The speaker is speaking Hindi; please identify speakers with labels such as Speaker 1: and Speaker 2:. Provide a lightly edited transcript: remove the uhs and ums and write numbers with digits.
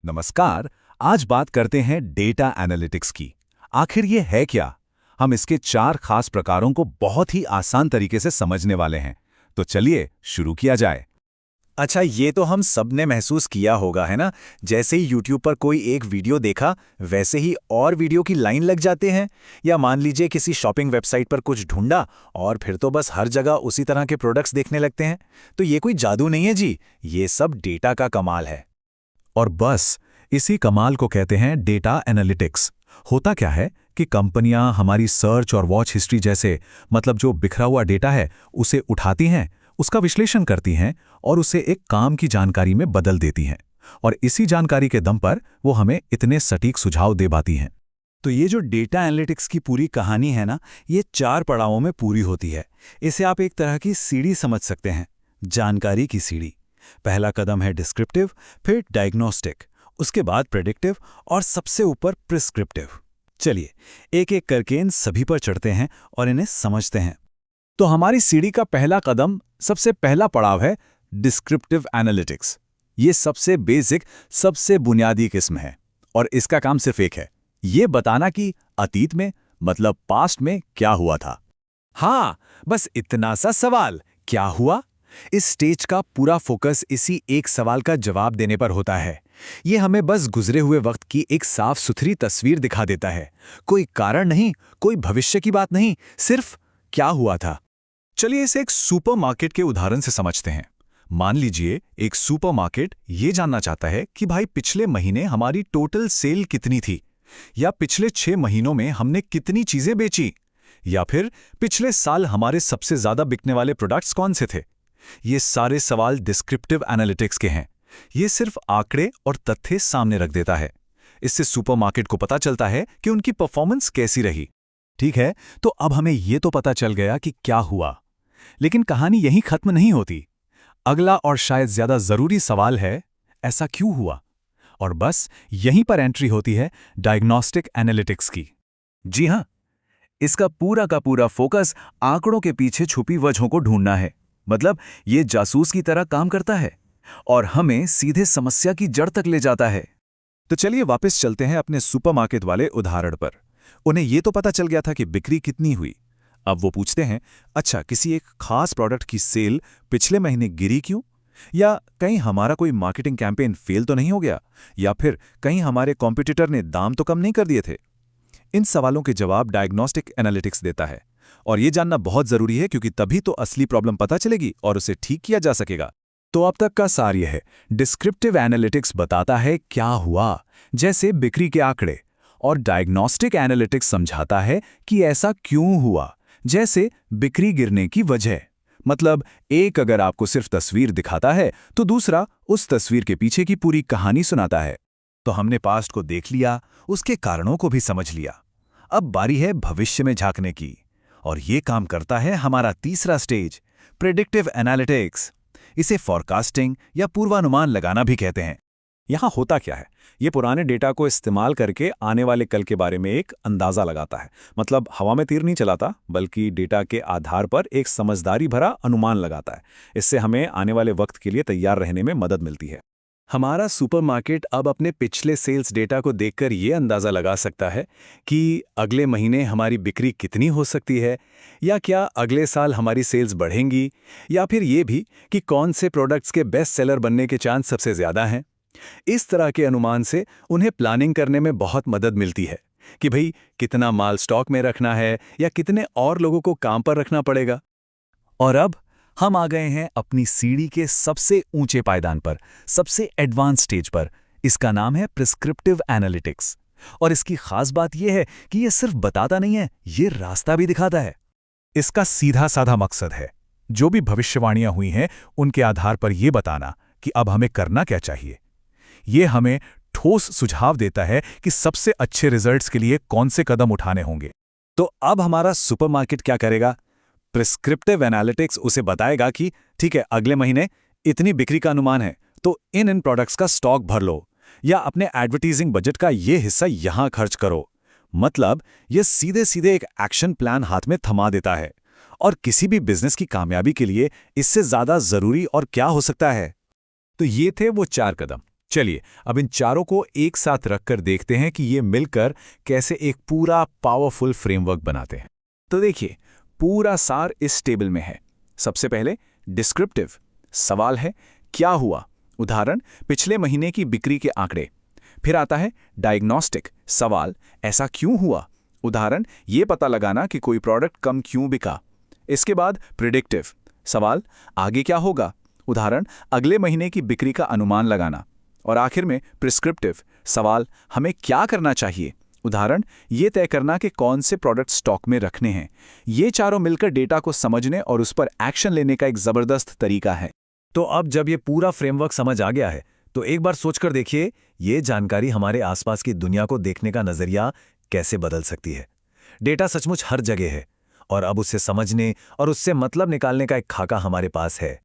Speaker 1: नमस्कार। आज बात करते हैं डेटा एनालिटिक्स की। आखिर ये है क्या? हम इसके 4 खास प्रकारों को बहुत ही आसान तरीके से समझने वाले हैं। तो चलिए शुरू किया जाए।
Speaker 2: अच्छा, ये तो हम सब ने महसूस किया होगा, है ना? जैसे ही YouTube पर कोई एक वीडियो देखा, वैसे ही और वीडियो की लाइन लग जाते हैं। या मान लीजिए किसी शॉपिंग वेबसाइट पर कुछ ढूंढा और फिर तो बस हर जगह उसी तरह के प्रोडक्ट्स देखने लगते हैं। तो ये कोई जादू नहीं है जी, ये सब डेटा का कमाल है।
Speaker 3: और बस इसी कमाल को कहते हैं डेटा एनालिटिक्स। होता क्या है कि कंपनियां हमारी सर्च और वॉच हिस्ट्री जैसे जो बिखरा हुआ डेटा है उसे उठाती हैं, उसका विश्लेषण करती हैं और उसे एक काम की जानकारी में बदल देती हैं। और इसी जानकारी के दम पर वो हमें इतने सटीक सुझाव दे पाती हैं।
Speaker 1: तो ये जो डेटा एनालिटिक्स की पूरी कहानी है ना, ये 4 पड़ावों में पूरी होती है। इसे आप एक तरह की सीढ़ी समझ सकते हैं, जानकारी की सीढ़ी। पहला कदम है डिस्क्रिप्टिव, फिर डायग्नोस्टिक, उसके बाद प्रेडिक्टिव और सबसे ऊपर प्रिस्क्रिप्टिव। चलिए एक एक करके इन सभी पर चढ़ते हैं और इन्हें समझते हैं। तो हमारी सीढ़ी का पहला कदम, सबसे पहला पड़ाव है डिस्क्रिप्टिव एनालिटिक्स। ये सबसे बेसिक, सबसे बुनियादी किस्म है और इसका काम सिर्फ एक है, ये बताना कि अतीत में पास्ट में क्या हुआ था। हाँ, बस इतना सा सवाल, क्या हुआ? इस स्टेज का पूरा फोकस इसी एक सवाल का जवाब देने पर होता है। ये हमें बस गुजरे हुए वक्त की एक साफ सुथरी तस्वीर दिखा देता है। कोई कारण नहीं, कोई भविष्य की बात नहीं, सिर्फ क्या हुआ था। चलिए इसे एक सुपरमार्केट के उदाहरण से समझते हैं। मान लीजिए एक सुपरमार्केट ये जानना चाहता है कि भाई पिछले महीने हमारी टोटल सेल कितनी थी, या पिछले 6 महीनों में हमने कितनी चीजें बेची, या फिर पिछले साल हमारे सबसे ज्यादा बिकने वाले प्रोडक्ट्स कौन से थे। ये सारे सवाल डिस्क्रिप्टिव एनालिटिक्स के हैं। ये सिर्फ आंकड़े और तथ्य सामने रख देता है। इससे सुपरमार्केट को पता चलता है कि उनकी परफॉर्मेंस कैसी रही। ठीक है, तो अब हमें ये तो पता चल गया कि क्या हुआ, लेकिन कहानी यहीं खत्म नहीं होती। अगला और शायद ज्यादा जरूरी सवाल है, ऐसा क्यों हुआ? और बस यहीं पर एंट्री होती है डायग्नोस्टिक एनालिटिक्स की। जी हां, इसका पूरा का पूरा फोकस आंकड़ों के पीछे छुपी वजहों को ढूंढना है। ये जासूस की तरह काम करता है और हमें सीधे समस्या की जड़ तक ले जाता है। तो चलिए वापस चलते हैं अपने सुपरमार्केट वाले उदाहरण पर। उन्हें यह तो पता चल गया था कि बिक्री कितनी हुई। अब वो पूछते हैं, अच्छा किसी एक खास प्रोडक्ट की सेल पिछले महीने गिरी क्यों? या कहीं हमारा कोई मार्केटिंग कैंपेन फेल तो नहीं हो गया? या फिर कहीं हमारे कॉम्पिटिटर ने दाम तो कम नहीं कर दिए थे? इन सवालों के जवाब डायग्नोस्टिक एनालिटिक्स देता है। और ये जानना बहुत जरूरी है, क्योंकि तभी तो असली प्रॉब्लम पता चलेगी और उसे ठीक किया जा सकेगा। तो अब तक का सार यह है, डिस्क्रिप्टिव एनालिटिक्स बताता है क्या हुआ, जैसे बिक्री के आंकड़े, और डायग्नोस्टिक एनालिटिक्स समझाता है कि ऐसा क्यों हुआ, जैसे बिक्री गिरने की वजह। एक अगर आपको सिर्फ तस्वीर दिखाता है तो दूसरा उस तस्वीर के पीछे की पूरी कहानी सुनाता है। तो हमने पास्ट को देख लिया, उसके कारणों को भी समझ लिया। अब बारी है भविष्य में झांकने की, और ये काम करता है हमारा तीसरा स्टेज, प्रेडिक्टिव एनालिटिक्स। इसे फॉरकास्टिंग या पूर्वानुमान लगाना भी कहते हैं। यहाँ होता क्या है, ये पुराने डेटा को इस्तेमाल करके आने वाले कल के बारे में एक अंदाजा लगाता है। हवा में तीर नहीं चलाता, बल्कि डेटा के आधार पर एक समझदारी भरा अनुमान लगाता है। इससे हमें आने वाले वक्त के लिए तैयार रहने में मदद मिलती है। हमारा सुपरमार्केट अब अपने पिछले सेल्स डेटा को देखकर ये अंदाज़ा लगा सकता है कि अगले महीने हमारी बिक्री कितनी हो सकती है, या क्या अगले साल हमारी सेल्स बढ़ेंगी, या फिर ये भी कि कौन से प्रोडक्ट्स के बेस्ट सेलर बनने के चांस सबसे ज़्यादा हैं। इस तरह के अनुमान से उन्हें प्लानिंग करने में बहुत मदद मिलती है कि भाई कितना माल स्टॉक में रखना है, या कितने और लोगों को काम पर रखना पड़ेगा। और अब हम आ गए हैं अपनी सीढ़ी के सबसे ऊंचे पायदान पर, सबसे एडवांस स्टेज पर। इसका नाम है प्रिस्क्रिप्टिव एनालिटिक्स। और इसकी खास बात यह है कि यह सिर्फ बताता नहीं है, ये रास्ता भी दिखाता है। इसका सीधा साधा मकसद है, जो भी भविष्यवाणियां हुई हैं उनके आधार पर यह बताना कि अब हमें करना क्या चाहिए। यह हमें ठोस सुझाव देता है कि सबसे अच्छे रिजल्ट्स के लिए कौन से कदम उठाने होंगे। तो अब हमारा सुपरमार्केट क्या करेगा? प्रिस्क्रिप्टिव एनालिटिक्स उसे बताएगा कि ठीक है, अगले महीने इतनी बिक्री का अनुमान है, तो इन प्रोडक्ट्स का स्टॉक भर लो, या अपने एडवर्टाइजिंग बजट का ये हिस्सा यहां खर्च करो। ये सीधे सीधे एक एक्शन प्लान हाथ में थमा देता है। और किसी भी बिजनेस की कामयाबी के लिए इससे ज्यादा जरूरी और क्या हो सकता है? तो ये थे वो 4 कदम।
Speaker 3: चलिए अब इन चारों को एक साथ रखकर देखते हैं कि ये मिलकर कैसे एक पूरा पावरफुल फ्रेमवर्क बनाते हैं। तो देखिए, पूरा सार इस टेबल में है। सबसे पहले डिस्क्रिप्टिव, सवाल है क्या हुआ, उदाहरण पिछले महीने की बिक्री के आंकड़े। फिर आता है डायग्नोस्टिक, सवाल ऐसा क्यों हुआ, उदाहरण ये पता लगाना कि कोई प्रोडक्ट कम क्यों बिका। इसके बाद प्रिडिक्टिव, सवाल आगे क्या होगा, उदाहरण अगले महीने की बिक्री का अनुमान लगाना। और आखिर में प्रिस्क्रिप्टिव, सवाल हमें क्या करना चाहिए, उदाहरण ये तय करना कि कौन से प्रोडक्ट स्टॉक में रखने हैं। ये चारों मिलकर डेटा को समझने और उस पर एक्शन लेने का एक जबरदस्त तरीका है।
Speaker 2: तो अब जब ये पूरा फ्रेमवर्क समझ आ गया है, तो एक बार सोचकर देखिए ये जानकारी हमारे आसपास की दुनिया को देखने का नजरिया कैसे बदल सकती है। डेटा सचमुच हर जगह है और अब उसे समझने और उससे मतलब निकालने का एक खाका हमारे पास है।